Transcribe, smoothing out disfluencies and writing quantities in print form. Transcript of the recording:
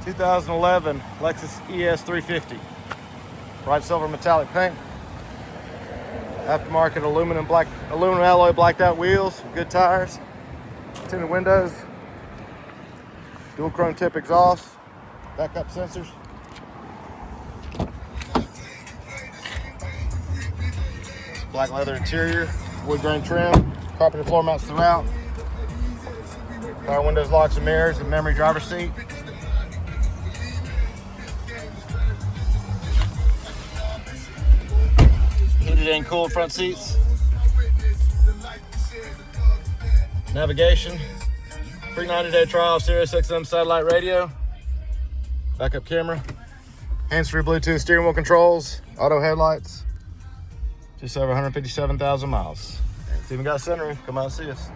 2011 Lexus ES350. Bright silver metallic paint. Aftermarket aluminum alloy blacked out wheels, good tires, tinted windows, dual chrome tip exhaust, backup sensors. Black leather interior, wood grain trim, carpeted floor mats throughout. Power windows, locks and mirrors, and memory driver's seat. Heated and cooled front seats. Navigation. Free 90-day trial of Sirius XM satellite radio. Backup camera. Hands-free Bluetooth steering wheel controls. Auto headlights. Just over 157,000 miles. It's even got a sunroof. Come out and see us.